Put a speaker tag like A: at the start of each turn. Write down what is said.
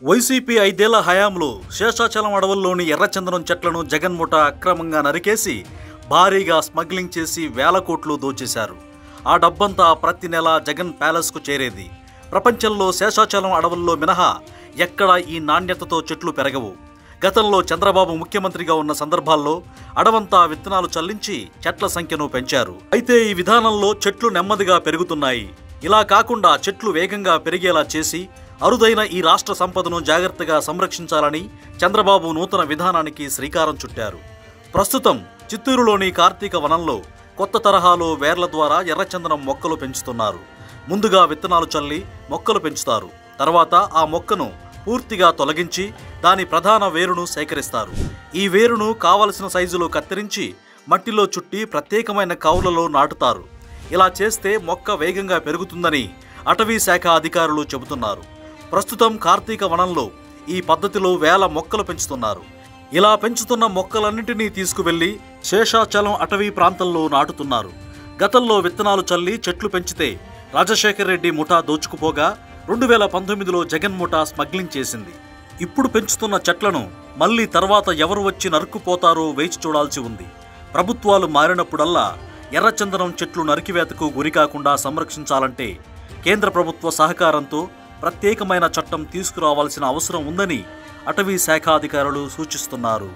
A: YCP 5 ఏళ్ల హయాంలో శేషాచలం అడవుల్లోని ఎర్రచందనం చెట్లను జగన్ ముఠా అక్రమంగా నరికేసి భారీగా స్మగ్లింగ్ చేసి వేల కోట్లు దోచేశారు. ఆ డబ్బంతా ప్రతి నెల జగన్ ప్యాలెస్కు చేరేది. ప్రపంచంలో శేషాచలం అడవుల్లో మినహా ఎక్కడా ఈ నాణ్యతతో చెట్లు పెరగవు. గతంలో చంద్రబాబు ముఖ్యమంత్రిగా ఉన్న సందర్భాల్లో అడవంతా విత్తనాలు చల్లించి చెట్ల సంఖ్యను పెంచారు. అయితే ఈ విధానంలో చెట్లు నెమ్మదిగా పెరుగుతున్నాయి. ఇలా కాకుండా చెట్లు వేగంగా పెరిగేలా చేసి అరుదైన ఈ రాష్ట్ర సంపదను జాగ్రత్తగా సంరక్షించాలని చంద్రబాబు నూతన విధానానికి శ్రీకారం చుట్టారు. ప్రస్తుతం చిత్తూరులోని కార్తీక వనంలో కొత్త తరహాలో వేర్ల ద్వారా ఎర్రచందనం మొక్కలు పెంచుతున్నారు. ముందుగా విత్తనాలు చల్లి మొక్కలు పెంచుతారు. తర్వాత ఆ మొక్కను పూర్తిగా తొలగించి దాని ప్రధాన వేరును సేకరిస్తారు. ఈ వేరును కావలసిన సైజులో కత్తిరించి మట్టిలో చుట్టి ప్రత్యేకమైన కౌళ్లలో నాటుతారు. ఇలా చేస్తే మొక్క వేగంగా పెరుగుతుందని అటవీ శాఖ అధికారులు చెబుతున్నారు. ప్రస్తుతం కార్తీక వనంలో ఈ పద్ధతిలో వేల మొక్కలు పెంచుతున్నారు. ఇలా పెంచుతున్న మొక్కలన్నింటినీ తీసుకువెళ్లి శేషాచలం అటవీ ప్రాంతంలో నాటుతున్నారు. గతంలో విత్తనాలు చల్లి చెట్లు పెంచితే రాజశేఖర్ రెడ్డి ముఠా దోచుకుపోగా 2019లో జగన్ ముఠా స్మగ్లింగ్ చేసింది. ఇప్పుడు పెంచుతున్న చెట్లను మళ్లీ తర్వాత ఎవరు వచ్చి నరుక్కుపోతారో వేచి చూడాల్సి ఉంది. ప్రభుత్వాలు మారినప్పుడల్లా ఎర్రచందనం చెట్లు నరికివేతకు గురికాకుండా సంరక్షించాలంటే కేంద్ర ప్రభుత్వ సహకారంతో ప్రత్యేకమైన చట్టం తీసుకురావాల్సిన అవసరం ఉందని అటవీ శాఖాధికారులు సూచిస్తున్నారు.